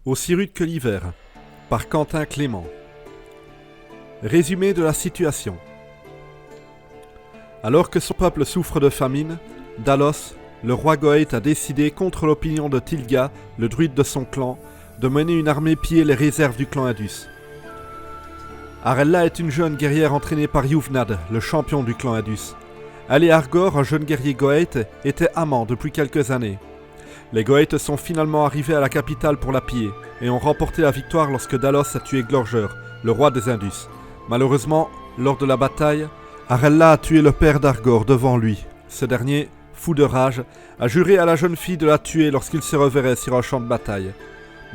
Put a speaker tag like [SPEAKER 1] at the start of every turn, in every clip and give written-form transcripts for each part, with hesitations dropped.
[SPEAKER 1] Aussi rude que l'hiver, par Quentin Clément. Résumé de la situation. Alors que son peuple souffre de famine, Dalos, le roi Goëth a décidé, contre l'opinion de Tilga, le druide de son clan, de mener une armée piller les réserves du clan Indus. Arella est une jeune guerrière entraînée par Yuvnad, le champion du clan Indus. Elle et Argor, un jeune guerrier Goëth, étaient amants depuis quelques années. Les Goëths sont finalement arrivés à la capitale pour la piller et ont remporté la victoire lorsque Dalos a tué Glorger, le roi des Indus. Malheureusement, lors de la bataille, Arella a tué le père d'Argor devant lui. Ce dernier, fou de rage, a juré à la jeune fille de la tuer lorsqu'il se reverrait sur un champ de bataille.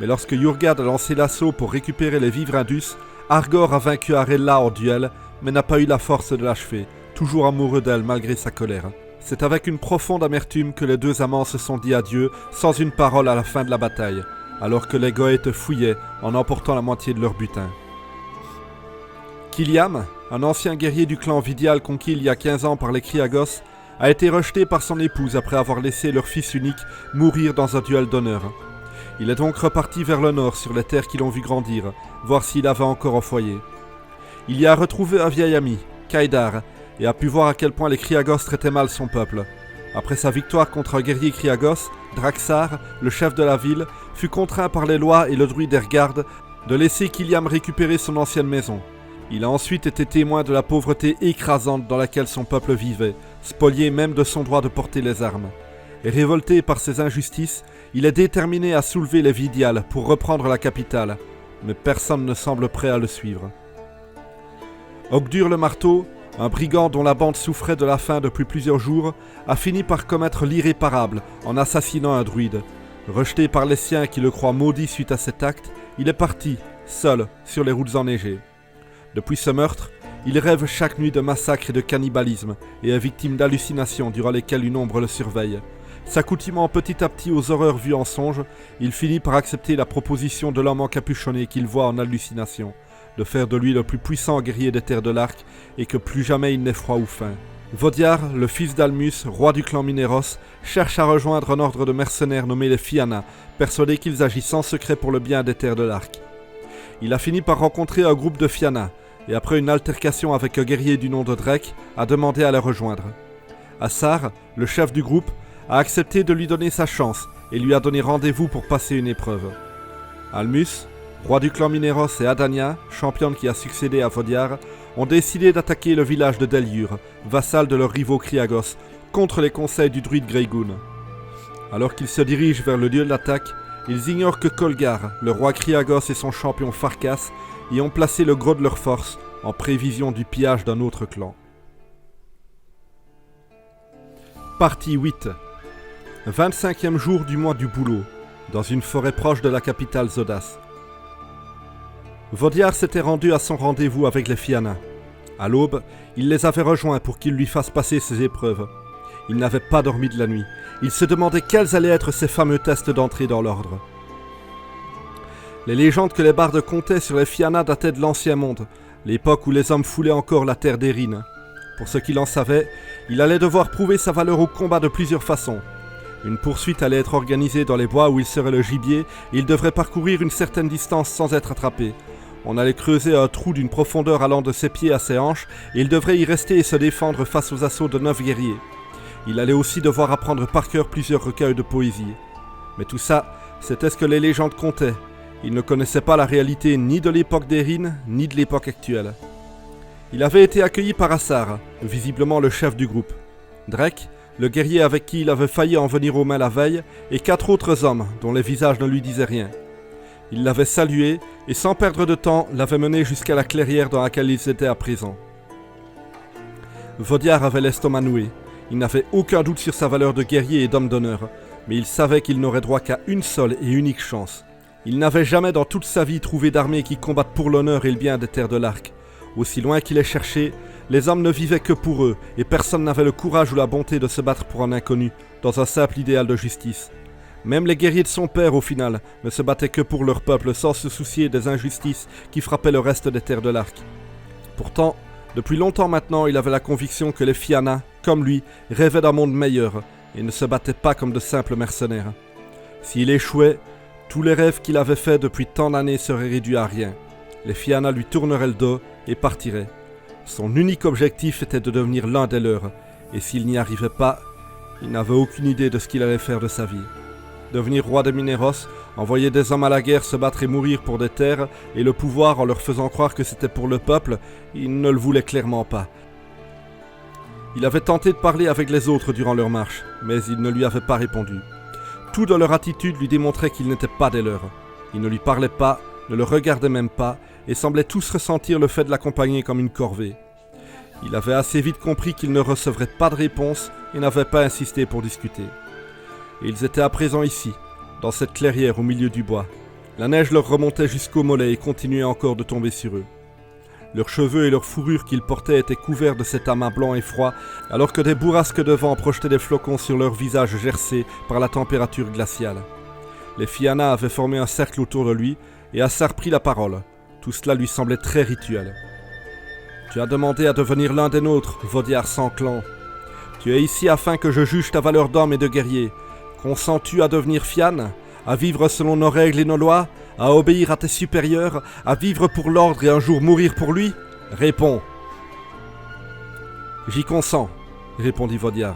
[SPEAKER 1] Mais lorsque Jurgad a lancé l'assaut pour récupérer les vivres Indus, Argor a vaincu Arella en duel, mais n'a pas eu la force de l'achever, toujours amoureux d'elle malgré sa colère. C'est avec une profonde amertume que les deux amants se sont dit adieu sans une parole à la fin de la bataille, alors que les Goëths fouillaient en emportant la moitié de leur butin. Kiliam, un ancien guerrier du clan Vidial conquis il y a 15 ans par les Kriagos, a été rejeté par son épouse après avoir laissé leur fils unique mourir dans un duel d'honneur. Il est donc reparti vers le nord sur les terres qui l'ont vu grandir, voir s'il avait encore un foyer. Il y a retrouvé un vieil ami, Kaidar, et a pu voir à quel point les Kriagos traitaient mal son peuple. Après sa victoire contre un guerrier Kriagos, Draxar, le chef de la ville, fut contraint par les lois et le druide Ergard de laisser Kiliam récupérer son ancienne maison. Il a ensuite été témoin de la pauvreté écrasante dans laquelle son peuple vivait, spolié même de son droit de porter les armes. Et révolté par ces injustices, il est déterminé à soulever les Vidial pour reprendre la capitale, mais personne ne semble prêt à le suivre. Ogdur le marteau, un brigand dont la bande souffrait de la faim depuis plusieurs jours, a fini par commettre l'irréparable en assassinant un druide. Rejeté par les siens qui le croient maudit suite à cet acte, il est parti, seul, sur les routes enneigées. Depuis ce meurtre, il rêve chaque nuit de massacres et de cannibalisme et est victime d'hallucinations durant lesquelles une ombre le surveille. S'accoutumant petit à petit aux horreurs vues en songe, il finit par accepter la proposition de l'homme encapuchonné qu'il voit en hallucination, de faire de lui le plus puissant guerrier des terres de l'Arc et que plus jamais il n'ait froid ou faim. Vodiar, le fils d'Almus, roi du clan Mineros, cherche à rejoindre un ordre de mercenaires nommé les Fianna, persuadés qu'ils agissent en secret pour le bien des terres de l'Arc. Il a fini par rencontrer un groupe de Fianna, et après une altercation avec un guerrier du nom de Drake, a demandé à les rejoindre. Assar, le chef du groupe, a accepté de lui donner sa chance et lui a donné rendez-vous pour passer une épreuve. Almus, roi du clan Mineros, et Adania, championne qui a succédé à Vodiar, ont décidé d'attaquer le village de Deliur, vassal de leurs rivaux Kriagos, contre les conseils du druide Greygoon. Alors qu'ils se dirigent vers le lieu de l'attaque, ils ignorent que Kolgar, le roi Kriagos et son champion Farkas, y ont placé le gros de leur force en prévision du pillage d'un autre clan. Partie 8. 25e jour du mois du Bouleau, dans une forêt proche de la capitale Zodas. Vodiar s'était rendu à son rendez-vous avec les Fianna. À l'aube, il les avait rejoints pour qu'ils lui fassent passer ses épreuves. Il n'avait pas dormi de la nuit. Il se demandait quels allaient être ces fameux tests d'entrée dans l'ordre. Les légendes que les bardes contaient sur les Fianna dataient de l'Ancien Monde, l'époque où les hommes foulaient encore la terre d'Erin. Pour ce qu'il en savait, il allait devoir prouver sa valeur au combat de plusieurs façons. Une poursuite allait être organisée dans les bois où il serait le gibier et il devrait parcourir une certaine distance sans être attrapé. On allait creuser un trou d'une profondeur allant de ses pieds à ses hanches et il devrait y rester et se défendre face aux assauts de 9 guerriers. Il allait aussi devoir apprendre par cœur plusieurs recueils de poésie. Mais tout ça, c'était ce que les légendes contaient. Il ne connaissait pas la réalité ni de l'époque d'Erin, ni de l'époque actuelle. Il avait été accueilli par Assar, visiblement le chef du groupe. Drake, le guerrier avec qui il avait failli en venir aux mains la veille, et 4 autres hommes dont les visages ne lui disaient rien. Il l'avait salué et sans perdre de temps l'avait mené jusqu'à la clairière dans laquelle ils étaient à présent. Vodiar avait l'estomac noué. Il n'avait aucun doute sur sa valeur de guerrier et d'homme d'honneur, mais il savait qu'il n'aurait droit qu'à une seule et unique chance. Il n'avait jamais dans toute sa vie trouvé d'armée qui combatte pour l'honneur et le bien des terres de l'Arc. Aussi loin qu'il ait cherché, les hommes ne vivaient que pour eux, et personne n'avait le courage ou la bonté de se battre pour un inconnu, dans un simple idéal de justice. Même les guerriers de son père, au final, ne se battaient que pour leur peuple, sans se soucier des injustices qui frappaient le reste des terres de l'Arc. Pourtant, depuis longtemps maintenant, il avait la conviction que les Fianna, comme lui, rêvaient d'un monde meilleur, et ne se battaient pas comme de simples mercenaires. S'il échouait, Tous les rêves qu'il avait faits depuis tant d'années seraient réduits à rien. Les Fianna lui tourneraient le dos et partiraient. Son unique objectif était de devenir l'un des leurs, et s'il n'y arrivait pas, il n'avait aucune idée de ce qu'il allait faire de sa vie. Devenir roi de Mineros, envoyer des hommes à la guerre se battre et mourir pour des terres, et le pouvoir en leur faisant croire que c'était pour le peuple, il ne le voulait clairement pas. Il avait tenté de parler avec les autres durant leur marche, mais ils ne lui avaient pas répondu. Tout dans leur attitude lui démontrait qu'ils n'étaient pas des leurs. Ils ne lui parlaient pas, ne le regardaient même pas, et semblaient tous ressentir le fait de l'accompagner comme une corvée. Il avait assez vite compris qu'il ne recevrait pas de réponse et n'avait pas insisté pour discuter. Et ils étaient à présent ici, dans cette clairière au milieu du bois. La neige leur remontait jusqu'aux mollets et continuait encore de tomber sur eux. Leurs cheveux et leurs fourrures qu'ils portaient étaient couverts de cet amas blanc et froid, alors que des bourrasques de vent projetaient des flocons sur leurs visages gercés par la température glaciale. Les Fianna avaient formé un cercle autour de lui, et Assar prit la parole. Tout cela lui semblait très rituel. « Tu as demandé à devenir l'un des nôtres, Vodiar sans clan. Tu es ici afin que je juge ta valeur d'homme et de guerrier. Consens-tu à devenir Fiann, à vivre selon nos règles et nos lois, à obéir à tes supérieurs, à vivre pour l'ordre et un jour mourir pour lui? Réponds. »« J'y consens, » répondit Vodiar.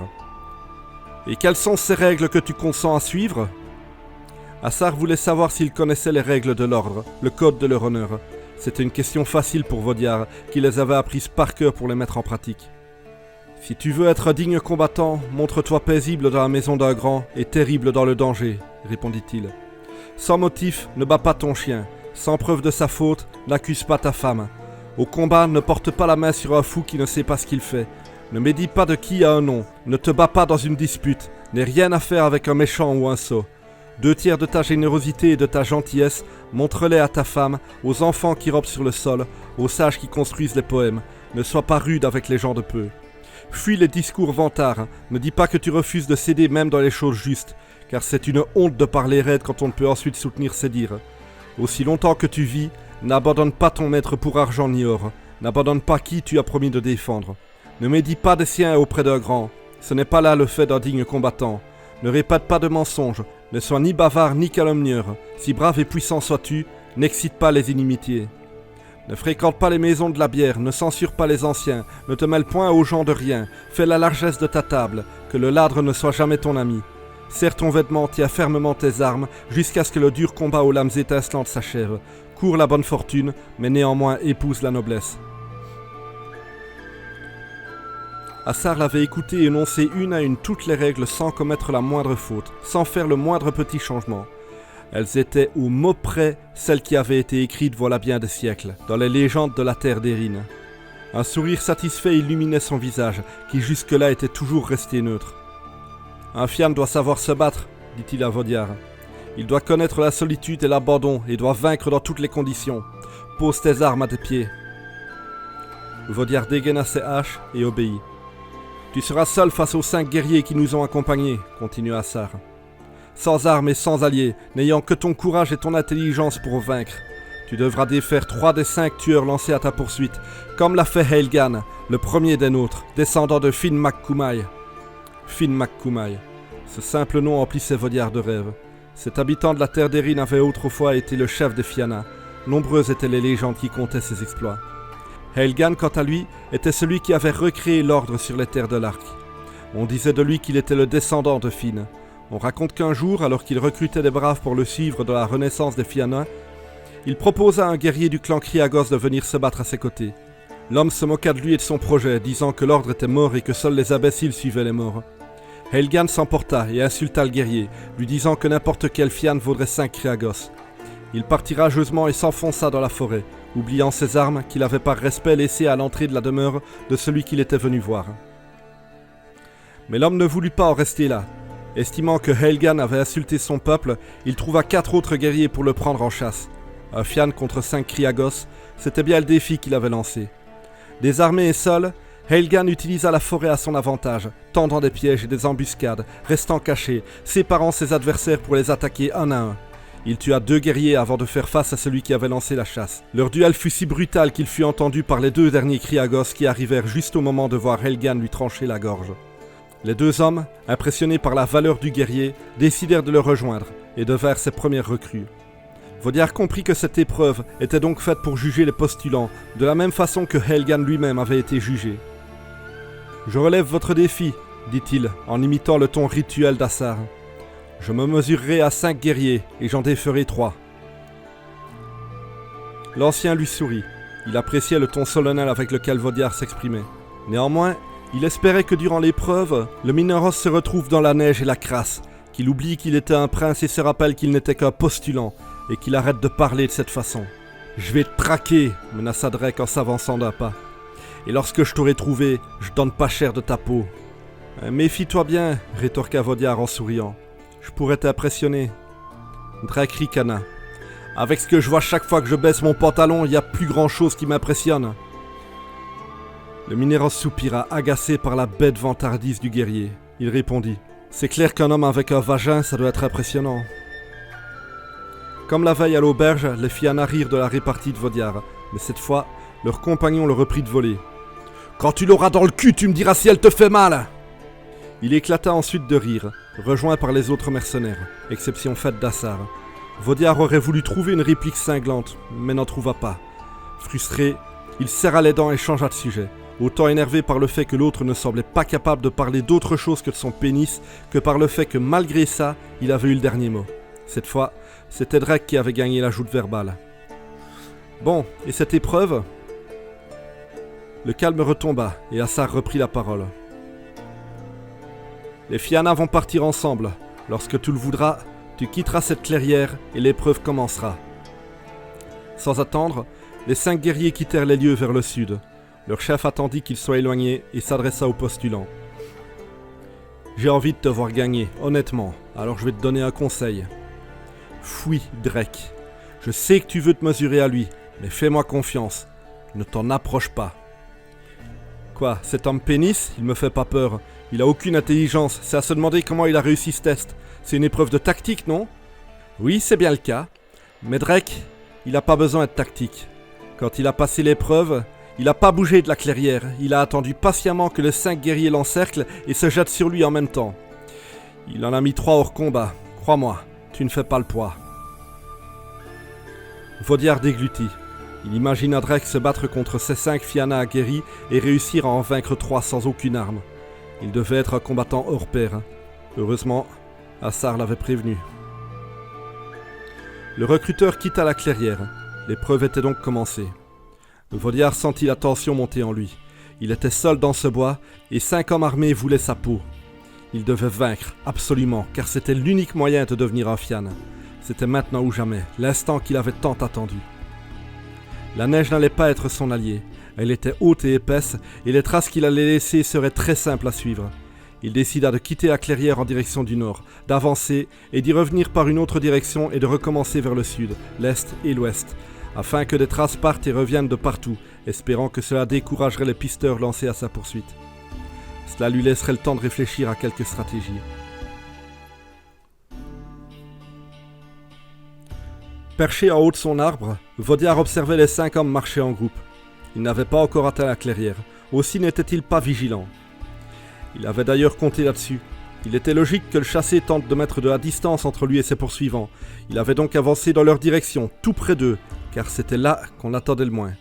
[SPEAKER 1] « Et quelles sont ces règles que tu consens à suivre ?» Assar voulait savoir s'il connaissait les règles de l'ordre, le code de leur honneur. C'était une question facile pour Vodiar, qui les avait apprises par cœur pour les mettre en pratique. « Si tu veux être digne combattant, montre-toi paisible dans la maison d'un grand et terrible dans le danger, » répondit-il. « Sans motif, ne bats pas ton chien. Sans preuve de sa faute, n'accuse pas ta femme. Au combat, ne porte pas la main sur un fou qui ne sait pas ce qu'il fait. Ne médis pas de qui a un nom. Ne te bats pas dans une dispute. N'aie rien à faire avec un méchant ou un sot. 2/3 de ta générosité et de ta gentillesse, montre-les à ta femme, aux enfants qui rampent sur le sol, aux sages qui construisent les poèmes. Ne sois pas rude avec les gens de peu. Fuis les discours vantards. Ne dis pas que tu refuses de céder même dans les choses justes, car c'est une honte de parler raide quand on ne peut ensuite soutenir ses dires. Aussi longtemps que tu vis, n'abandonne pas ton maître pour argent ni or. N'abandonne pas qui tu as promis de défendre. Ne médis pas des siens auprès d'un grand. Ce n'est pas là le fait d'un digne combattant. Ne répète pas de mensonges. Ne sois ni bavard ni calomnieur. Si brave et puissant sois-tu, n'excite pas les inimitiés. Ne fréquente pas les maisons de la bière, ne censure pas les anciens, ne te mêle point aux gens de rien, fais la largesse de ta table, que le ladre ne soit jamais ton ami. Serre ton vêtement, tiens fermement tes armes, jusqu'à ce que le dur combat aux lames étincelantes s'achève. Cours la bonne fortune, mais néanmoins épouse la noblesse. Assar l'avait écouté et énoncé une à une toutes les règles sans commettre la moindre faute, sans faire le moindre petit changement. Elles étaient au mot près celles qui avaient été écrites voilà bien des siècles, dans les légendes de la terre d'Erin. Un sourire satisfait illuminait son visage, qui jusque-là était toujours resté neutre. « Un Fiann doit savoir se battre, » dit-il à Vodiar. « Il doit connaître la solitude et l'abandon, et doit vaincre dans toutes les conditions. Pose tes armes à tes pieds. » Vodiar dégaina ses haches et obéit. « Tu seras seul face aux 5 guerriers qui nous ont accompagnés, » continua Assar. « Sans armes et sans alliés, n'ayant que ton courage et ton intelligence pour vaincre. Tu devras défaire 3 des 5 tueurs lancés à ta poursuite, comme l'a fait Heilgan, le premier des nôtres, descendant de Finn mac Cumaill. » Finn mac Cumaill. Ce simple nom emplissait Vodiar de rêve. Cet habitant de la terre d'Erin avait autrefois été le chef des Fianna. Nombreuses étaient les légendes qui contaient ses exploits. Heilgan, quant à lui, était celui qui avait recréé l'ordre sur les terres de l'Arc. On disait de lui qu'il était le descendant de Finn. On raconte qu'un jour, alors qu'il recrutait des braves pour le suivre dans la renaissance des Fianna, il proposa à un guerrier du clan Kriagos de venir se battre à ses côtés. L'homme se moqua de lui et de son projet, disant que l'ordre était mort et que seuls les imbéciles suivaient les morts. Heilgan s'emporta et insulta le guerrier, lui disant que n'importe quel Fiann vaudrait 5 Kriagos. Il partit rageusement et s'enfonça dans la forêt, oubliant ses armes qu'il avait par respect laissées à l'entrée de la demeure de celui qu'il était venu voir. Mais l'homme ne voulut pas en rester là. Estimant que Heilgan avait insulté son peuple, il trouva 4 autres guerriers pour le prendre en chasse. Un Fiann contre 5 Kriagos, c'était bien le défi qu'il avait lancé. Désarmé et seul, Heilgan utilisa la forêt à son avantage, tendant des pièges et des embuscades, restant caché, séparant ses adversaires pour les attaquer un à un. Il tua 2 guerriers avant de faire face à celui qui avait lancé la chasse. Leur duel fut si brutal qu'il fut entendu par les 2 derniers Kriagos qui arrivèrent juste au moment de voir Heilgan lui trancher la gorge. Les 2 hommes, impressionnés par la valeur du guerrier, décidèrent de le rejoindre, et devinrent ses premières recrues. Vaudiar comprit que cette épreuve était donc faite pour juger les postulants, de la même façon que Helgan lui-même avait été jugé. « Je relève votre défi, dit-il, en imitant le ton rituel d'Assar. Je me mesurerai à 5 guerriers, et j'en déferai 3. L'ancien lui sourit. Il appréciait le ton solennel avec lequel Vaudiar s'exprimait. Néanmoins, il espérait que durant l'épreuve, le Mineros se retrouve dans la neige et la crasse, qu'il oublie qu'il était un prince et se rappelle qu'il n'était qu'un postulant, et qu'il arrête de parler de cette façon. « Je vais te traquer !» menaça Drake en s'avançant d'un pas. « Et lorsque je t'aurai trouvé, je donne pas cher de ta peau. »« Méfie-toi bien, rétorqua Vaudiar en souriant. Je pourrais t'impressionner. » Drake ricana. « Avec ce que je vois chaque fois que je baisse mon pantalon, il y a plus grand chose qui m'impressionne. » Le Mineros soupira, agacé par la bête vantardise du guerrier. Il répondit. « C'est clair qu'un homme avec un vagin, ça doit être impressionnant. » Comme la veille à l'auberge, les Fianna rirent de la répartie de Vaudiar, mais cette fois, leur compagnon le reprit de voler. « Quand tu l'auras dans le cul, tu me diras si elle te fait mal !» Il éclata ensuite de rire, rejoint par les autres mercenaires, exception faite d'Assar. Vaudiar aurait voulu trouver une réplique cinglante, mais n'en trouva pas. Frustré, il serra les dents et changea de sujet, autant énervé par le fait que l'autre ne semblait pas capable de parler d'autre chose que de son pénis, que par le fait que malgré ça, il avait eu le dernier mot. Cette fois, c'était Drake qui avait gagné la joute verbale. Bon, et cette épreuve ? Le calme retomba et Assar reprit la parole. Les Fianna vont partir ensemble. Lorsque tu le voudras, tu quitteras cette clairière et l'épreuve commencera. Sans attendre, les 5 guerriers quittèrent les lieux vers le sud. Leur chef attendit qu'ils soient éloignés et s'adressa aux postulants. « J'ai envie de te voir gagner, honnêtement, alors je vais te donner un conseil. Fuis, Drake. Je sais que tu veux te mesurer à lui, mais fais-moi confiance. Ne t'en approche pas. » Quoi, cet homme pénis, il me fait pas peur. Il a aucune intelligence, c'est à se demander comment il a réussi ce test. C'est une épreuve de tactique, non ? Oui, c'est bien le cas. Mais Drake, il a pas besoin de tactique. Quand il a passé l'épreuve, il a pas bougé de la clairière. Il a attendu patiemment que les 5 guerriers l'encerclent et se jettent sur lui en même temps. Il en a mis 3 hors combat. Crois-moi, tu ne fais pas le poids. Vaudiar déglutit. Il imagina Drake se battre contre ces 5 Fianna aguerris et réussir à en vaincre 3 sans aucune arme. Il devait être un combattant hors pair. Heureusement, Assar l'avait prévenu. Le recruteur quitta la clairière. L'épreuve était donc commencée. Vaudiar sentit la tension monter en lui. Il était seul dans ce bois et 5 hommes armés voulaient sa peau. Il devait vaincre, absolument, car c'était l'unique moyen de devenir un Fianna. C'était maintenant ou jamais, l'instant qu'il avait tant attendu. La neige n'allait pas être son allié. Elle était haute et épaisse, et les traces qu'il allait laisser seraient très simples à suivre. Il décida de quitter la clairière en direction du nord, d'avancer et d'y revenir par une autre direction et de recommencer vers le sud, l'est et l'ouest, afin que des traces partent et reviennent de partout, espérant que cela découragerait les pisteurs lancés à sa poursuite. Cela lui laisserait le temps de réfléchir à quelques stratégies. Perché en haut de son arbre, Vaudiar observait les 5 hommes marcher en groupe. Ils n'avaient pas encore atteint la clairière, aussi n'était-il pas vigilant. Il avait d'ailleurs compté là-dessus. Il était logique que le chassé tente de mettre de la distance entre lui et ses poursuivants. Il avait donc avancé dans leur direction, tout près d'eux, car c'était là qu'on attendait le moins.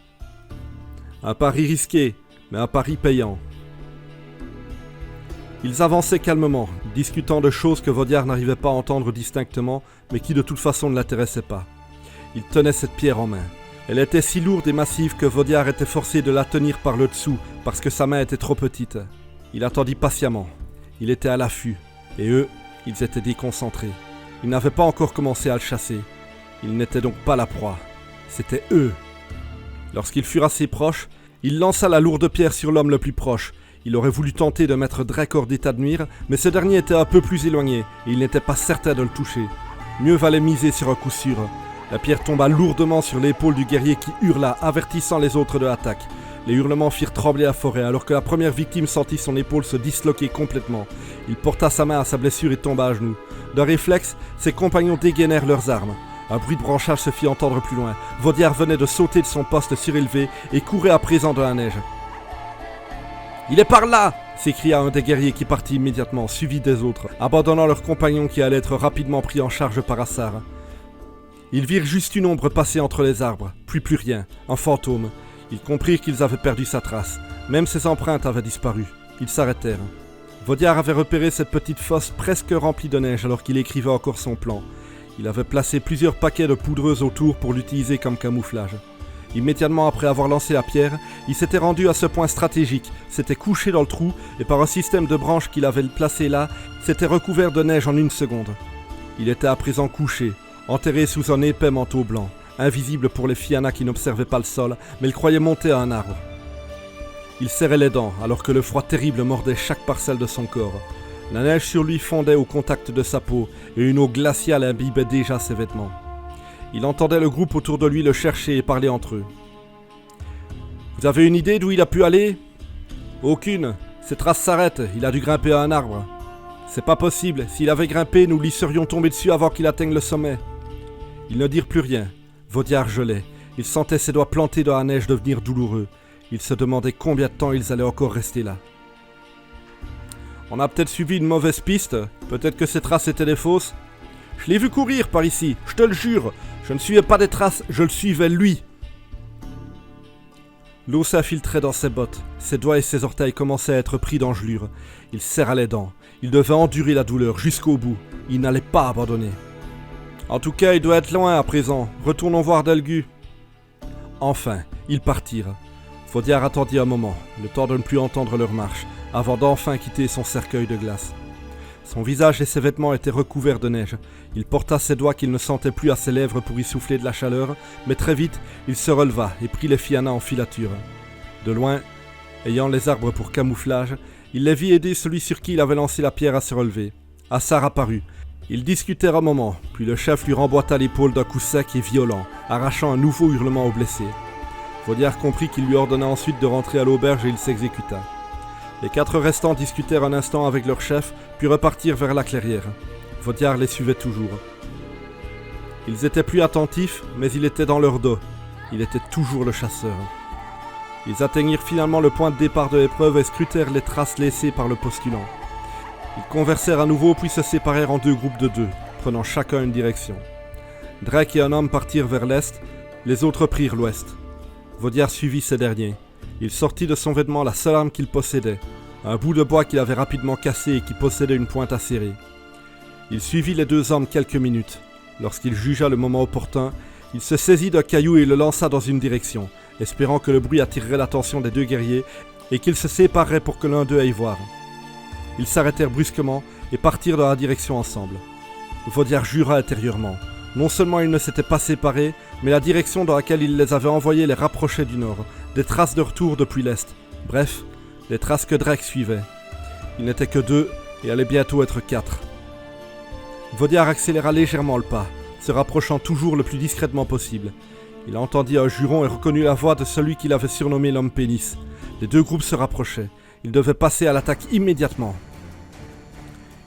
[SPEAKER 1] Un pari risqué, mais un pari payant. Ils avançaient calmement, discutant de choses que Vaudiar n'arrivait pas à entendre distinctement, mais qui de toute façon ne l'intéressaient pas. Il tenait cette pierre en main. Elle était si lourde et massive que Vaudiar était forcé de la tenir par le dessous, parce que sa main était trop petite. Il attendit patiemment. Il était à l'affût, et eux, ils étaient déconcentrés. Ils n'avaient pas encore commencé à le chasser. Ils n'étaient donc pas la proie. C'étaient eux. Lorsqu'ils furent assez proches, il lança la lourde pierre sur l'homme le plus proche. Il aurait voulu tenter de mettre Drake hors d'état de nuire, mais ce dernier était un peu plus éloigné, et il n'était pas certain de le toucher. Mieux valait miser sur un coup sûr. La pierre tomba lourdement sur l'épaule du guerrier qui hurla, avertissant les autres de l'attaque. Les hurlements firent trembler la forêt, alors que la première victime sentit son épaule se disloquer complètement. Il porta sa main à sa blessure et tomba à genoux. D'un réflexe, ses compagnons dégainèrent leurs armes. Un bruit de branchage se fit entendre plus loin. Vaudiar venait de sauter de son poste surélevé et courait à présent dans la neige. « Il est par là !» s'écria un des guerriers qui partit immédiatement, suivi des autres, abandonnant leurs compagnons qui allaient être rapidement pris en charge par Assar. Ils virent juste une ombre passer entre les arbres, puis plus rien, un fantôme. Ils comprirent qu'ils avaient perdu sa trace. Même ses empreintes avaient disparu. Ils s'arrêtèrent. Vaudiar avait repéré cette petite fosse presque remplie de neige alors qu'il écrivait encore son plan. Il avait placé plusieurs paquets de poudreuse autour pour l'utiliser comme camouflage. Immédiatement après avoir lancé la pierre, il s'était rendu à ce point stratégique, s'était couché dans le trou et par un système de branches qu'il avait placé là, s'était recouvert de neige en une seconde. Il était à présent couché, enterré sous un épais manteau blanc, invisible pour les Fianna qui n'observaient pas le sol, mais le croyaient monter à un arbre. Il serrait les dents alors que le froid terrible mordait chaque parcelle de son corps. La neige sur lui fondait au contact de sa peau et une eau glaciale imbibait déjà ses vêtements. Il entendait le groupe autour de lui le chercher et parler entre eux. « Vous avez une idée d'où il a pu aller ?»« Aucune. Ses traces s'arrêtent, il a dû grimper à un arbre. »« C'est pas possible, s'il avait grimpé, nous lui serions tombés dessus avant qu'il atteigne le sommet. » Ils ne dirent plus rien. Vaudiar gelait. Il sentait ses doigts plantés dans la neige devenir douloureux. Il se demandait combien de temps ils allaient encore rester là. « On a peut-être suivi une mauvaise piste. Peut-être que ces traces étaient des fausses. »« Je l'ai vu courir par ici, je te le jure. Je ne suivais pas des traces, je le suivais lui. » L'eau s'infiltrait dans ses bottes. Ses doigts et ses orteils commençaient à être pris d'engelures. Il serra les dents. Il devait endurer la douleur jusqu'au bout. Il n'allait pas abandonner. « En tout cas, il doit être loin à présent. Retournons voir Delgu. » Enfin, ils partirent. Vaudiar attendit un moment, le temps de ne plus entendre leur marche, avant d'enfin quitter son cercueil de glace. Son visage et ses vêtements étaient recouverts de neige. Il porta ses doigts qu'il ne sentait plus à ses lèvres pour y souffler de la chaleur, mais très vite, il se releva et prit les Fianna en filature. De loin, ayant les arbres pour camouflage, il les vit aider celui sur qui il avait lancé la pierre à se relever. Assar apparut. Ils discutèrent un moment, puis le chef lui remboîta l'épaule d'un coup sec et violent, arrachant un nouveau hurlement au blessé. Vaudiar comprit qu'il lui ordonna ensuite de rentrer à l'auberge et il s'exécuta. Les 4 restants discutèrent un instant avec leur chef, puis repartirent vers la clairière. Vaudiar les suivait toujours. Ils étaient plus attentifs, mais il était dans leur dos. Il était toujours le chasseur. Ils atteignirent finalement le point de départ de l'épreuve et scrutèrent les traces laissées par le postulant. Ils conversèrent à nouveau puis se séparèrent en 2 groupes de 2, prenant chacun une direction. Drake et un homme partirent vers l'est, les autres prirent l'ouest. Vaudiar suivit ces derniers. Il sortit de son vêtement la seule arme qu'il possédait, un bout de bois qu'il avait rapidement cassé et qui possédait une pointe acérée. Il suivit les 2 hommes quelques minutes. Lorsqu'il jugea le moment opportun, il se saisit d'un caillou et le lança dans une direction, espérant que le bruit attirerait l'attention des 2 guerriers et qu'ils se sépareraient pour que l'un d'eux aille voir. Ils s'arrêtèrent brusquement et partirent dans la direction ensemble. Vaudiar jura intérieurement. Non seulement ils ne s'étaient pas séparés, mais la direction dans laquelle il les avait envoyés les rapprochait du nord, des traces de retour depuis l'est. Bref, les traces que Drake suivait. Ils n'étaient que 2 et allaient bientôt être 4. Vaudiar accéléra légèrement le pas, se rapprochant toujours le plus discrètement possible. Il entendit un juron et reconnut la voix de celui qu'il avait surnommé l'homme pénis. Les 2 groupes se rapprochaient. Il devait passer à l'attaque immédiatement.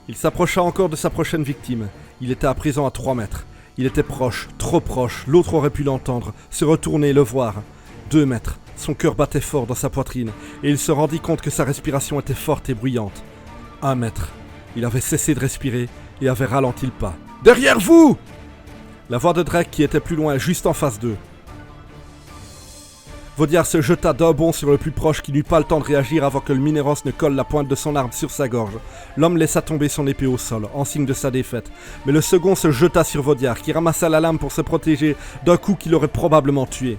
[SPEAKER 1] Il s'approcha encore de sa prochaine victime. Il était à présent à 3 mètres. Il était proche, trop proche, l'autre aurait pu l'entendre, se retourner et le voir. 2 mètres, son cœur battait fort dans sa poitrine, et il se rendit compte que sa respiration était forte et bruyante. 1 mètre, il avait cessé de respirer et avait ralenti le pas. « Derrière vous !» La voix de Drake qui était plus loin, juste en face d'eux. Vaudiar se jeta d'un bond sur le plus proche qui n'eut pas le temps de réagir avant que le Mineros ne colle la pointe de son arme sur sa gorge. L'homme laissa tomber son épée au sol, en signe de sa défaite. Mais le second se jeta sur Vaudiar, qui ramassa la lame pour se protéger d'un coup qui l'aurait probablement tué.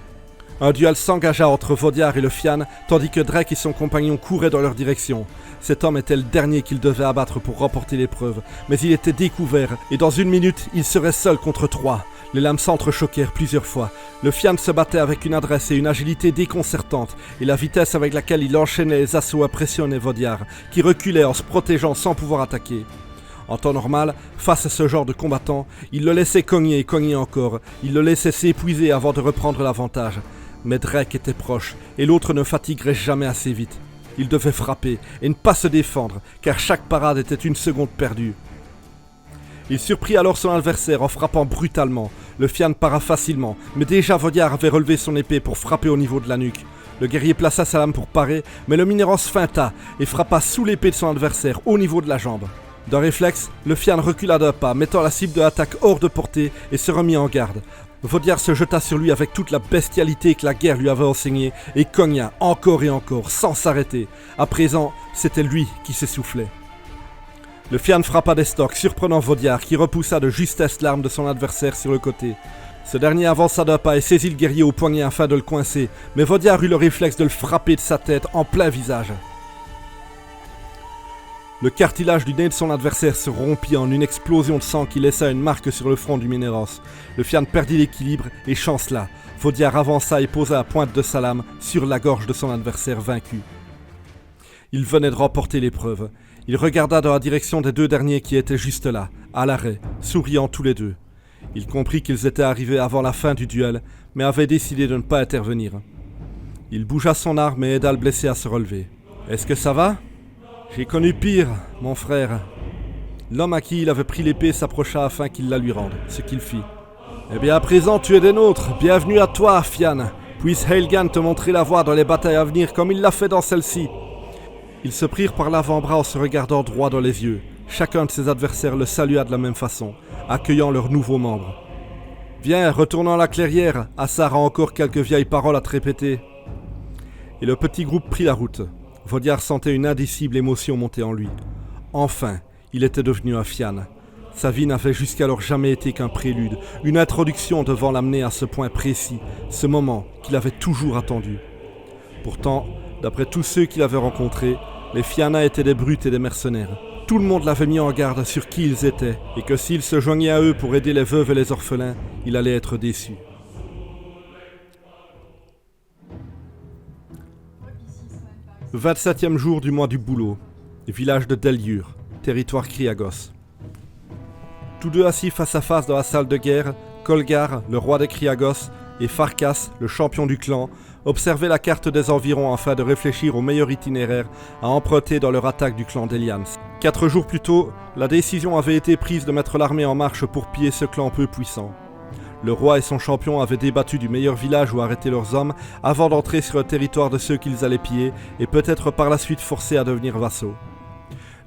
[SPEAKER 1] Un duel s'engagea entre Vaudiar et le Fiann, tandis que Drake et son compagnon couraient dans leur direction. Cet homme était le dernier qu'il devait abattre pour remporter l'épreuve, mais il était découvert, et dans 1 minute, il serait seul contre 3. Les lames s'entrechoquèrent plusieurs fois. Le Fiann se battait avec une adresse et une agilité déconcertantes, et la vitesse avec laquelle il enchaînait les assauts impressionnait Vaudiar, qui reculait en se protégeant sans pouvoir attaquer. En temps normal, face à ce genre de combattant, il le laissait cogner et cogner encore, il le laissait s'épuiser avant de reprendre l'avantage. Mais Drake était proche, et l'autre ne fatiguerait jamais assez vite. Il devait frapper, et ne pas se défendre, car chaque parade était 1 seconde perdue. Il surprit alors son adversaire en frappant brutalement. Le Fiann para facilement, mais déjà Vaudiar avait relevé son épée pour frapper au niveau de la nuque. Le guerrier plaça sa lame pour parer, mais le Mineros feinta et frappa sous l'épée de son adversaire, au niveau de la jambe. D'un réflexe, le Fian recula d'un pas, mettant la cible de l'attaque hors de portée et se remit en garde. Vaudiard se jeta sur lui avec toute la bestialité que la guerre lui avait enseignée et cogna encore et encore, sans s'arrêter. À présent, c'était lui qui s'essoufflait. Le Fian frappa d'estoc, surprenant Vaudiard, qui repoussa de justesse l'arme de son adversaire sur le côté. Ce dernier avança d'un pas et saisit le guerrier au poignet afin de le coincer, mais Vaudiard eut le réflexe de le frapper de sa tête en plein visage. Le cartilage du nez de son adversaire se rompit en une explosion de sang qui laissa une marque sur le front du Mineros. Le Fian perdit l'équilibre et chancela. Vaudiard avança et posa la pointe de sa lame sur la gorge de son adversaire vaincu. Il venait de remporter l'épreuve. Il regarda dans la direction des deux derniers qui étaient juste là, à l'arrêt, souriant tous les deux. Il comprit qu'ils étaient arrivés avant la fin du duel, mais avaient décidé de ne pas intervenir. Il bougea son arme et aida le blessé à se relever. « Est-ce que ça va ? J'ai connu pire, mon frère. » L'homme à qui il avait pris l'épée s'approcha afin qu'il la lui rende, ce qu'il fit. « Eh bien à présent tu es des nôtres, bienvenue à toi, Fian. Puisse Heilgan te montrer la voie dans les batailles à venir comme il l'a fait dans celle-ci. » Ils se prirent par l'avant-bras en se regardant droit dans les yeux. Chacun de ses adversaires le salua de la même façon, accueillant leur nouveau membre. « Viens, retournons à la clairière, Assar a encore quelques vieilles paroles à te répéter. » Et le petit groupe prit la route. Vaudiard sentait une indicible émotion monter en lui. Enfin, il était devenu un Fian. Sa vie n'avait jusqu'alors jamais été qu'un prélude, une introduction devant l'amener à ce point précis, ce moment qu'il avait toujours attendu. Pourtant, d'après tous ceux qu'il avait rencontrés, les Fianna étaient des brutes et des mercenaires. Tout le monde l'avait mis en garde sur qui ils étaient, et que s'il se joignait à eux pour aider les veuves et les orphelins, il allait être déçu. « 27e jour du mois du Bouleau, village de Delliure, territoire Kriagos. Tous deux assis face à face dans la salle de guerre, Kolgar, le roi des Kriagos, et Farkas, le champion du clan, observaient la carte des environs afin de réfléchir au meilleur itinéraire à emprunter dans leur attaque du clan d'Elians. 4 jours plus tôt, la décision avait été prise de mettre l'armée en marche pour piller ce clan peu puissant. Le roi et son champion avaient débattu du meilleur village où arrêter leurs hommes avant d'entrer sur le territoire de ceux qu'ils allaient piller et peut-être par la suite forcer à devenir vassaux.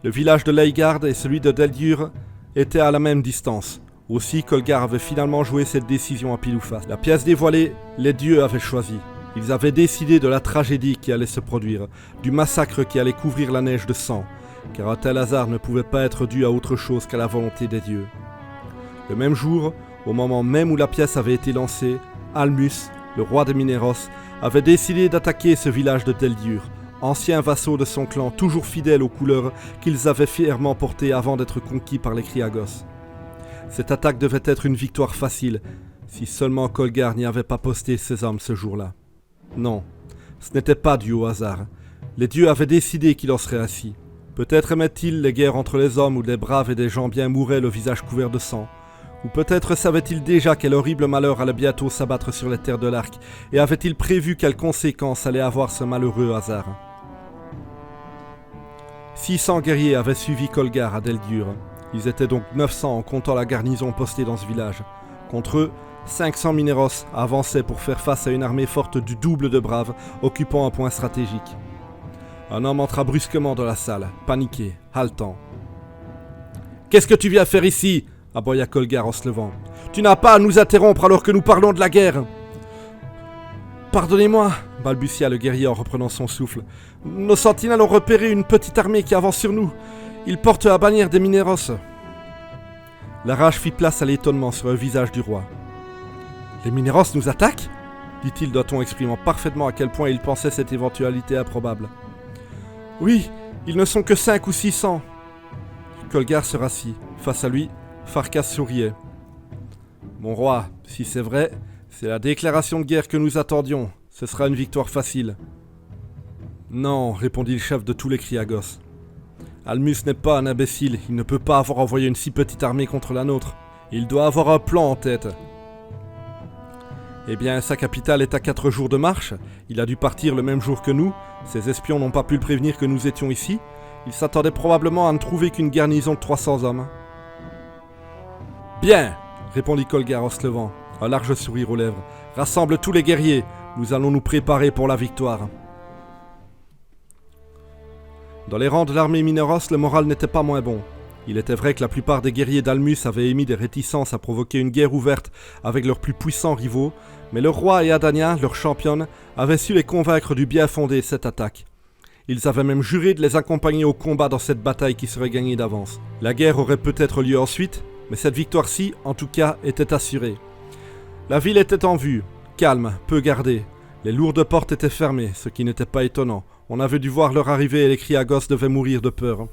[SPEAKER 1] Le village de Leigard et celui de Delliure étaient à la même distance. Aussi, Kolgar avait finalement joué cette décision à pile ou face. La pièce dévoilée, les dieux avaient choisi. Ils avaient décidé de la tragédie qui allait se produire, du massacre qui allait couvrir la neige de sang, car un tel hasard ne pouvait pas être dû à autre chose qu'à la volonté des dieux. Le même jour, au moment même où la pièce avait été lancée, Almus, le roi des Mineros, avait décidé d'attaquer ce village de Delliure, ancien vassaux de son clan toujours fidèles aux couleurs qu'ils avaient fièrement portées avant d'être conquis par les Kriagos. Cette attaque devait être une victoire facile, si seulement Kolgar n'y avait pas posté ses hommes ce jour-là. Non, ce n'était pas dû au hasard. Les dieux avaient décidé qu'il en serait ainsi. Peut-être aimaient-ils les guerres entre les hommes où des braves et des gens bien mouraient le visage couvert de sang. Ou peut-être savaient-ils déjà quel horrible malheur allait bientôt s'abattre sur les terres de l'Arc, et avaient-ils prévu quelles conséquences allait avoir ce malheureux hasard. 600 guerriers avaient suivi Kolgar à Delliure. Ils étaient donc 900 en comptant la garnison postée dans ce village. Contre eux, 500 Mineros avançaient pour faire face à une armée forte du double de braves, occupant un point stratégique. Un homme entra brusquement dans la salle, paniqué, haletant. « Qu'est-ce que tu viens faire ici ?» aboya Kolgar en se levant. « Tu n'as pas à nous interrompre alors que nous parlons de la guerre !»« Pardonnez-moi » balbutia le guerrier en reprenant son souffle. « Nos sentinelles ont repéré une petite armée qui avance sur nous. Ils portent la bannière des Mineros. » La rage fit place à l'étonnement sur le visage du roi. « Les Mineros nous attaquent ?» dit-il d'un ton exprimant parfaitement à quel point il pensait cette éventualité improbable. « Oui, ils ne sont que 5 ou 600. » Kolgar se rassit. Face à lui, Farkas souriait. « Mon roi, si c'est vrai, c'est la déclaration de guerre que nous attendions. Ce sera une victoire facile. »« Non, » répondit le chef de tous les Kriagos. « Almus n'est pas un imbécile, il ne peut pas avoir envoyé une si petite armée contre la nôtre. Il doit avoir un plan en tête. » Eh bien, sa capitale est à 4 jours de marche. Il a dû partir le même jour que nous. Ses espions n'ont pas pu le prévenir que nous étions ici. Il s'attendait probablement à ne trouver qu'une garnison de 300 hommes. « Bien !» répondit Kolgar en se levant, un large sourire aux lèvres. « Rassemble tous les guerriers. Nous allons nous préparer pour la victoire. Dans les rangs de l'armée Mineros, le moral n'était pas moins bon. Il était vrai que la plupart des guerriers d'Almus avaient émis des réticences à provoquer une guerre ouverte avec leurs plus puissants rivaux, mais le roi et Adania, leur championne, avaient su les convaincre du bien fondé de cette attaque. Ils avaient même juré de les accompagner au combat dans cette bataille qui serait gagnée d'avance. La guerre aurait peut-être lieu ensuite, mais cette victoire-ci, en tout cas, était assurée. La ville était en vue, calme, peu gardée. Les lourdes portes étaient fermées, ce qui n'était pas étonnant. On avait dû voir leur arrivée et les Kriagos devaient mourir de peur.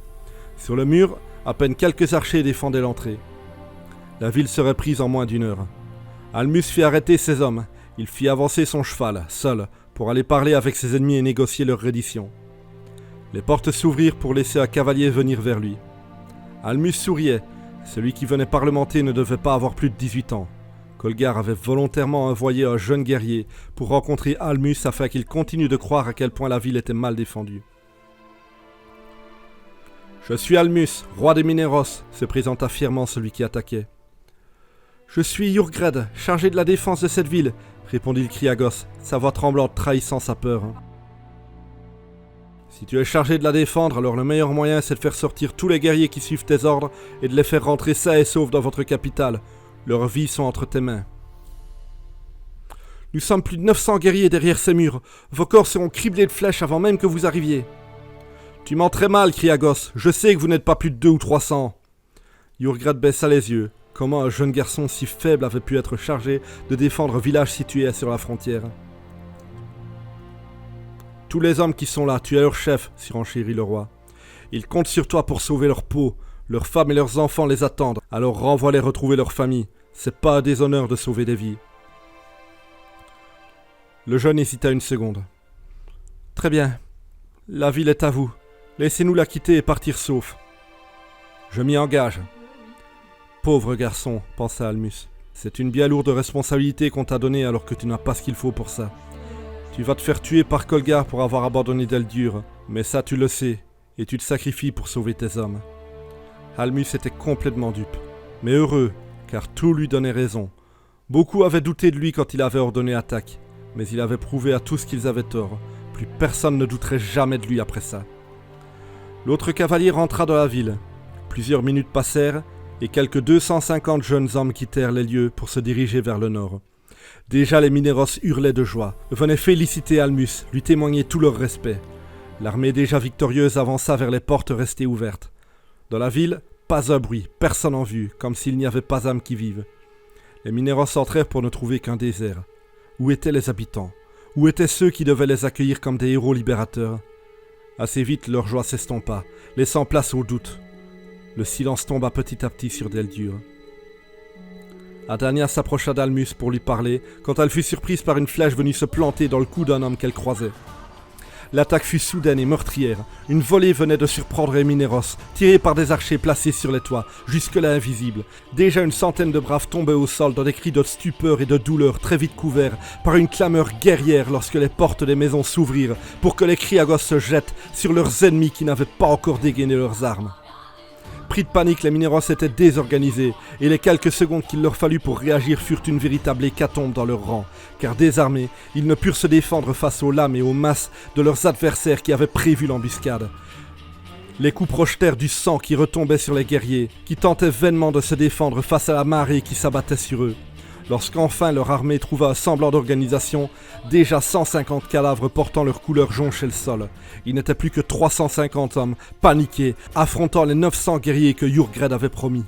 [SPEAKER 1] Sur le mur, à peine quelques archers défendaient l'entrée. La ville serait prise en moins d'une heure. Almus fit arrêter ses hommes. Il fit avancer son cheval, seul, pour aller parler avec ses ennemis et négocier leur reddition. Les portes s'ouvrirent pour laisser un cavalier venir vers lui. Almus souriait. Celui qui venait parlementer ne devait pas avoir plus de 18 ans. Kolgar avait volontairement envoyé un jeune guerrier pour rencontrer Almus afin qu'il continue de croire à quel point la ville était mal défendue. « Je suis Almus, roi des Mineros », se présenta fièrement celui qui attaquait. « Je suis Yurgred, chargé de la défense de cette ville », répondit le Kriagos, sa voix tremblante trahissant sa peur. « Si tu es chargé de la défendre, alors le meilleur moyen c'est de faire sortir tous les guerriers qui suivent tes ordres et de les faire rentrer sains et saufs dans votre capitale. Leurs vies sont entre tes mains. » « Nous sommes plus de 900 guerriers derrière ces murs. Vos corps seront criblés de flèches avant même que vous arriviez. »« Tu mens très mal, Kriagos. Je sais que vous n'êtes pas plus de 200 ou 300. » Yurgred baissa les yeux. Comment un jeune garçon si faible avait pu être chargé de défendre un village situé sur la frontière? « Tous les hommes qui sont là, tu es leur chef, » surenchérit le roi. « Ils comptent sur toi pour sauver leur peau. Leurs femmes et leurs enfants les attendent. Alors renvoie-les retrouver leur famille. C'est pas un déshonneur de sauver des vies. » Le jeune hésita une seconde. « Très bien. La ville est à vous. Laissez-nous la quitter et partir sauf. »« Je m'y engage. » « Pauvre garçon, pensa Almus. C'est une bien lourde responsabilité qu'on t'a donnée alors que tu n'as pas ce qu'il faut pour ça. Tu vas te faire tuer par Kolgar pour avoir abandonné Deldur, mais ça tu le sais, et tu te sacrifies pour sauver tes hommes. Almus était complètement dupe, mais heureux, car tout lui donnait raison. Beaucoup avaient douté de lui quand il avait ordonné attaque, mais il avait prouvé à tous qu'ils avaient tort. Plus personne ne douterait jamais de lui après ça. L'autre cavalier rentra dans la ville. Plusieurs minutes passèrent, et quelques 250 jeunes hommes quittèrent les lieux pour se diriger vers le nord. Déjà les Mineros hurlaient de joie, venaient féliciter Almus, lui témoigner tout leur respect. L'armée déjà victorieuse avança vers les portes restées ouvertes. Dans la ville, pas un bruit, personne en vue, comme s'il n'y avait pas âme qui vive. Les Mineros entrèrent pour ne trouver qu'un désert. Où étaient les habitants? Où étaient ceux qui devaient les accueillir comme des héros libérateurs? Assez vite, leur joie s'estompa, laissant place au doute. Le silence tomba petit à petit sur Deldur. Adania s'approcha d'Almus pour lui parler, quand elle fut surprise par une flèche venue se planter dans le cou d'un homme qu'elle croisait. L'attaque fut soudaine et meurtrière. Une volée venait de surprendre les Mineros, tirée par des archers placés sur les toits, jusque-là invisibles. Déjà une centaine de braves tombaient au sol dans des cris de stupeur et de douleur très vite couverts par une clameur guerrière lorsque les portes des maisons s'ouvrirent pour que les Kriagos se jettent sur leurs ennemis qui n'avaient pas encore dégainé leurs armes. Pris de panique, les Mineros étaient désorganisés, et les quelques secondes qu'il leur fallut pour réagir furent une véritable hécatombe dans leurs rangs, car désarmés, ils ne purent se défendre face aux lames et aux masses de leurs adversaires qui avaient prévu l'embuscade. Les coups projetèrent du sang qui retombait sur les guerriers, qui tentaient vainement de se défendre face à la marée qui s'abattait sur eux. Lorsqu'enfin leur armée trouva un semblant d'organisation, déjà 150 cadavres portant leur couleur jonchaient le sol. Il n'était plus que 350 hommes, paniqués, affrontant les 900 guerriers que Yurgred avait promis.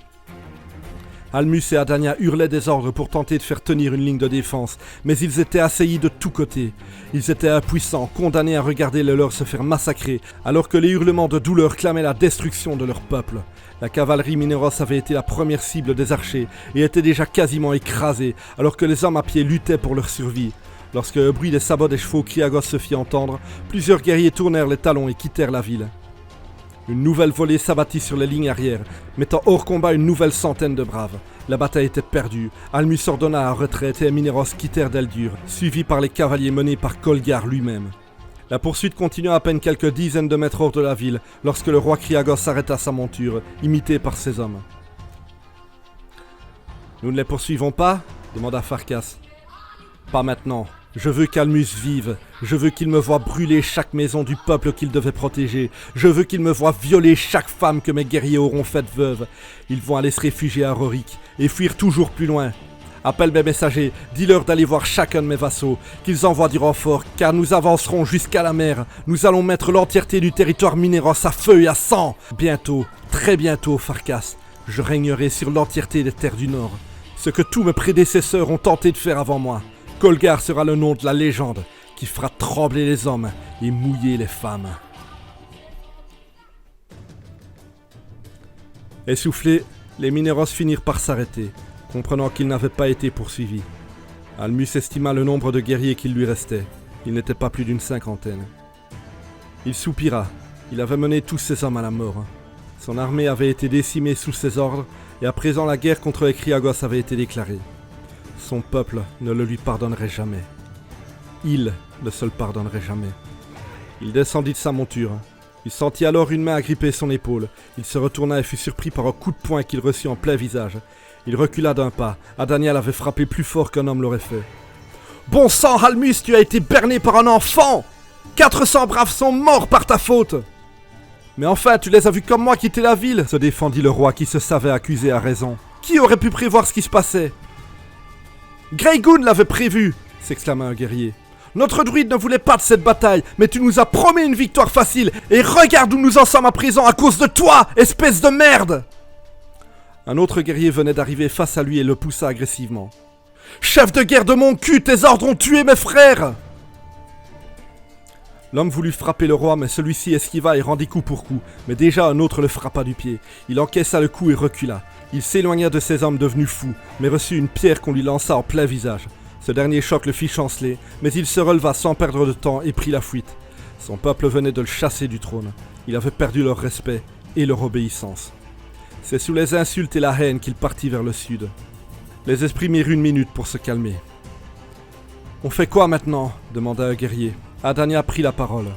[SPEAKER 1] Almus et Adania hurlaient des ordres pour tenter de faire tenir une ligne de défense, mais ils étaient assaillis de tous côtés. Ils étaient impuissants, condamnés à regarder les leurs se faire massacrer, alors que les hurlements de douleur clamaient la destruction de leur peuple. La cavalerie Mineros avait été la première cible des archers et était déjà quasiment écrasée, alors que les hommes à pied luttaient pour leur survie. Lorsque le bruit des sabots des chevaux Kriagos se fit entendre, plusieurs guerriers tournèrent les talons et quittèrent la ville. Une nouvelle volée s'abattit sur les lignes arrières, mettant hors combat une nouvelle centaine de braves. La bataille était perdue. Almus ordonna à retraite et les Mineros quittèrent Deldur, suivis par les cavaliers menés par Kolgar lui-même. La poursuite continua à peine quelques dizaines de mètres hors de la ville, lorsque le roi Kriagos arrêta sa monture, imité par ses hommes. « Nous ne les poursuivons pas ?» demanda Farkas. Pas maintenant. Je veux qu'Almus vive. Je veux qu'il me voie brûler chaque maison du peuple qu'il devait protéger. Je veux qu'il me voie violer chaque femme que mes guerriers auront faite veuve. Ils vont aller se réfugier à Rorik et fuir toujours plus loin. Appelle mes messagers, dis-leur d'aller voir chacun de mes vassaux, qu'ils envoient du renfort, car nous avancerons jusqu'à la mer. Nous allons mettre l'entièreté du territoire Mineros à feu et à sang. Bientôt, très bientôt, Farkas, je régnerai sur l'entièreté des terres du Nord. Ce que tous mes prédécesseurs ont tenté de faire avant moi. Kolgar sera le nom de la légende, qui fera trembler les hommes et mouiller les femmes. Essoufflés, les Mineros finirent par s'arrêter, comprenant qu'ils n'avaient pas été poursuivis. Almus estima le nombre de guerriers qu'il lui restait. Il n'était pas plus d'une 50aine. Il soupira. Il avait mené tous ses hommes à la mort. Son armée avait été décimée sous ses ordres, et à présent la guerre contre les Kriagos avait été déclarée. Son peuple ne le lui pardonnerait jamais. Il ne se le pardonnerait jamais. Il descendit de sa monture. Il sentit alors une main agripper son épaule. Il se retourna et fut surpris par un coup de poing qu'il reçut en plein visage. Il recula d'un pas. Adaniel avait frappé plus fort qu'un homme l'aurait fait. « Bon sang, Almus, tu as été berné par un enfant ! 400 braves sont morts par ta faute !»« Mais enfin, tu les as vus comme moi quitter la ville !» se défendit le roi qui se savait accusé à raison. « Qui aurait pu prévoir ce qui se passait ?»« Greygoon l'avait prévu !» s'exclama un guerrier. « Notre druide ne voulait pas de cette bataille, mais tu nous as promis une victoire facile, et regarde où nous en sommes à présent à cause de toi, espèce de merde !» Un autre guerrier venait d'arriver face à lui et le poussa agressivement. « Chef de guerre de mon cul, tes ordres ont tué mes frères !» L'homme voulut frapper le roi, mais celui-ci esquiva et rendit coup pour coup. Mais déjà un autre le frappa du pied. Il encaissa le coup et recula. Il s'éloigna de ses hommes devenus fous, mais reçut une pierre qu'on lui lança en plein visage. Ce dernier choc le fit chanceler, mais il se releva sans perdre de temps et prit la fuite. Son peuple venait de le chasser du trône. Il avait perdu leur respect et leur obéissance. C'est sous les insultes et la haine qu'il partit vers le sud. Les esprits mirent une minute pour se calmer. « On fait quoi maintenant ?» demanda un guerrier. Adania prit la parole.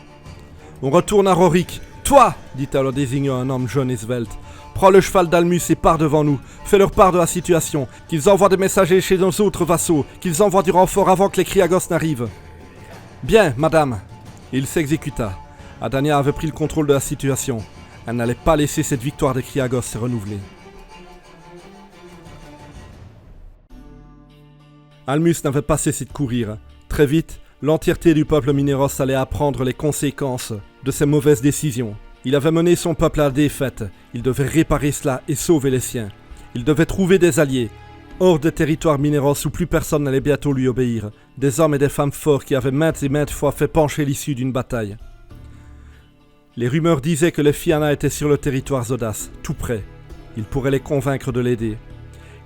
[SPEAKER 1] « On retourne à Rorik. Toi !» dit-elle en désignant un homme jeune et svelte. « Prends le cheval d'Almus et pars devant nous. Fais-leur part de la situation. Qu'ils envoient des messagers chez nos autres vassaux. Qu'ils envoient du renfort avant que les Kriagos n'arrivent. »« Bien, madame. » Et il s'exécuta. Adania avait pris le contrôle de la situation. Elle n'allait pas laisser cette victoire des Kriagos se renouveler. Almus n'avait pas cessé de courir. Très vite, l'entièreté du peuple Mineros allait apprendre les conséquences de ses mauvaises décisions. Il avait mené son peuple à la défaite. Il devait réparer cela et sauver les siens. Il devait trouver des alliés, hors des territoires Mineros où plus personne n'allait bientôt lui obéir. Des hommes et des femmes forts qui avaient maintes et maintes fois fait pencher l'issue d'une bataille. Les rumeurs disaient que les Fianna étaient sur le territoire Zodas, tout près. Il pourrait les convaincre de l'aider.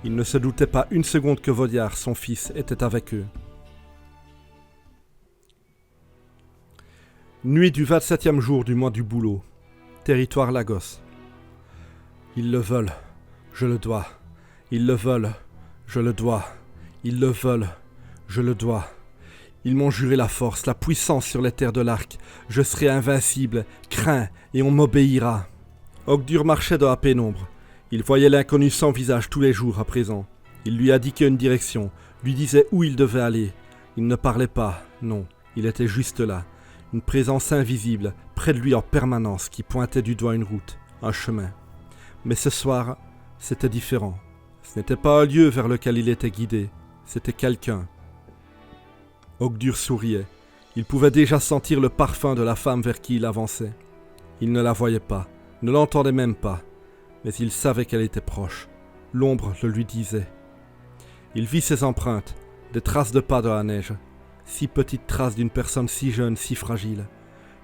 [SPEAKER 1] Il ne se doutait pas une seconde que Vodiar, son fils, était avec eux. Nuit du 27e jour du mois du Bouleau. Territoire Lagos. Ils le veulent, je le dois. Ils le veulent, je le dois. Ils le veulent, je le dois. Ils m'ont juré la force, la puissance sur les terres de l'Arc. Je serai invincible, craint, et on m'obéira. Ogdur marchait dans la pénombre. Il voyait l'inconnu sans visage tous les jours à présent. Il lui indiquait une direction, lui disait où il devait aller. Il ne parlait pas, non, il était juste là. Une présence invisible, près de lui en permanence, qui pointait du doigt une route, un chemin. Mais ce soir, c'était différent. Ce n'était pas un lieu vers lequel il était guidé, c'était quelqu'un. Ogdur souriait. Il pouvait déjà sentir le parfum de la femme vers qui il avançait. Il ne la voyait pas, ne l'entendait même pas, mais il savait qu'elle était proche. L'ombre le lui disait. Il vit ses empreintes, des traces de pas dans la neige, si petites traces d'une personne si jeune, si fragile.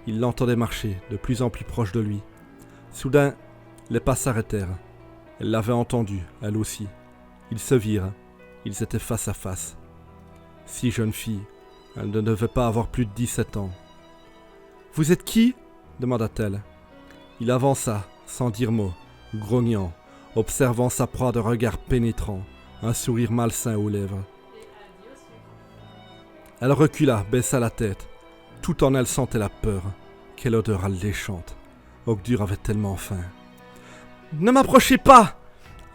[SPEAKER 1] Il l'entendait marcher, de plus en plus proche de lui. Soudain, les pas s'arrêtèrent. Elle l'avait entendu, elle aussi. Ils se virent, ils étaient face à face. Si jeune fille, elle ne devait pas avoir plus de 17 ans. « Vous êtes qui ?» demanda-t-elle. Il avança, sans dire mot, grognant, observant sa proie de regard pénétrant, un sourire malsain aux lèvres. Elle recula, baissa la tête. Tout en elle sentait la peur. Quelle odeur alléchante. Ogdur avait tellement faim. « Ne m'approchez pas !»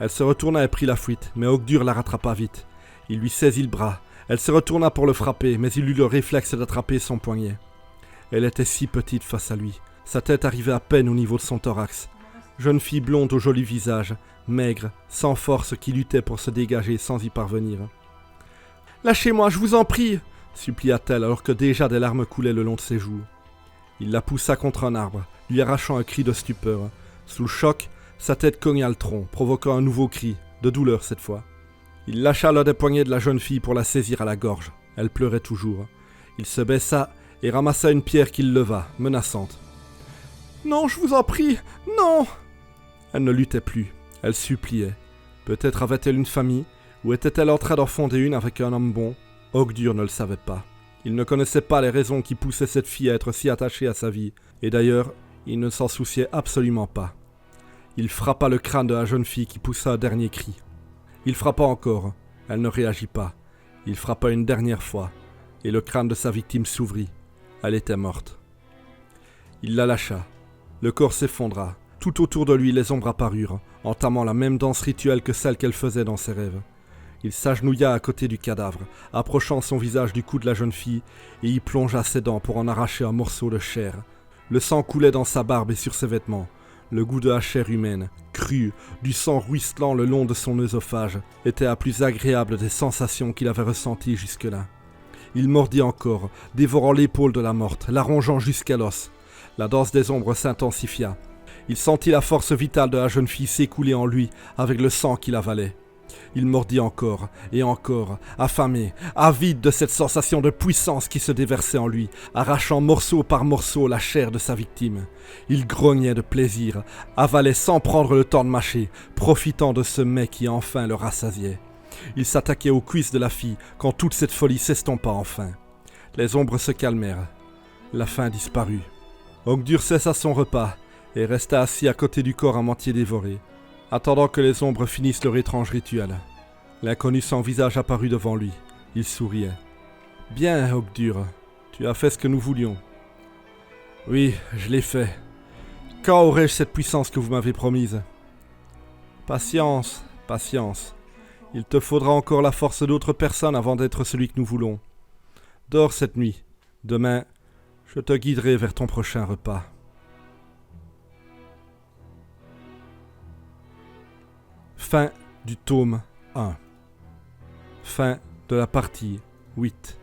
[SPEAKER 1] Elle se retourna et prit la fuite, mais Ogdur la rattrapa vite. Il lui saisit le bras. Elle se retourna pour le frapper, mais il eut le réflexe d'attraper son poignet. Elle était si petite face à lui. Sa tête arrivait à peine au niveau de son thorax. Jeune fille blonde au joli visage, maigre, sans force, qui luttait pour se dégager sans y parvenir. « Lâchez-moi, je vous en prie !» supplia-t-elle alors que déjà des larmes coulaient le long de ses joues. Il la poussa contre un arbre, lui arrachant un cri de stupeur. Sous le choc, sa tête cogna le tronc, provoquant un nouveau cri, de douleur cette fois. Il lâcha l'un des poignets de la jeune fille pour la saisir à la gorge. Elle pleurait toujours. Il se baissa et ramassa une pierre qu'il leva, menaçante. « Non, je vous en prie, non !» Elle ne luttait plus, elle suppliait. Peut-être avait-elle une famille, ou était-elle en train d'en fonder une avec un homme bon? Ogdur ne le savait pas. Il ne connaissait pas les raisons qui poussaient cette fille à être si attachée à sa vie, et d'ailleurs, il ne s'en souciait absolument pas. Il frappa le crâne de la jeune fille qui poussa un dernier cri. Il frappa encore, elle ne réagit pas. Il frappa une dernière fois, et le crâne de sa victime s'ouvrit. Elle était morte. Il la lâcha. Le corps s'effondra. Tout autour de lui, les ombres apparurent, entamant la même danse rituelle que celle qu'elle faisait dans ses rêves. Il s'agenouilla à côté du cadavre, approchant son visage du cou de la jeune fille, et y plongea ses dents pour en arracher un morceau de chair. Le sang coulait dans sa barbe et sur ses vêtements. Le goût de la chair humaine, cru, du sang ruisselant le long de son œsophage, était la plus agréable des sensations qu'il avait ressenties jusque-là. Il mordit encore, dévorant l'épaule de la morte, la rongeant jusqu'à l'os. La danse des ombres s'intensifia. Il sentit la force vitale de la jeune fille s'écouler en lui avec le sang qu'il avalait. Il mordit encore et encore, affamé, avide de cette sensation de puissance qui se déversait en lui, arrachant morceau par morceau la chair de sa victime. Il grognait de plaisir, avalait sans prendre le temps de mâcher, profitant de ce mets qui enfin le rassasiait. Il s'attaquait aux cuisses de la fille quand toute cette folie s'estompa enfin. Les ombres se calmèrent. La faim disparut. Ogdur cessa son repas et resta assis à côté du corps à moitié dévoré, attendant que les ombres finissent leur étrange rituel. L'inconnu sans visage apparut devant lui. Il souriait. « Bien, Ogdur, tu as fait ce que nous voulions. »« Oui, je l'ai fait. Quand aurai-je cette puissance que vous m'avez promise ?»« Patience, patience. Il te faudra encore la force d'autres personnes avant d'être celui que nous voulons. Dors cette nuit. Demain, je te guiderai vers ton prochain repas. » Fin du tome 1. Fin de la partie 8.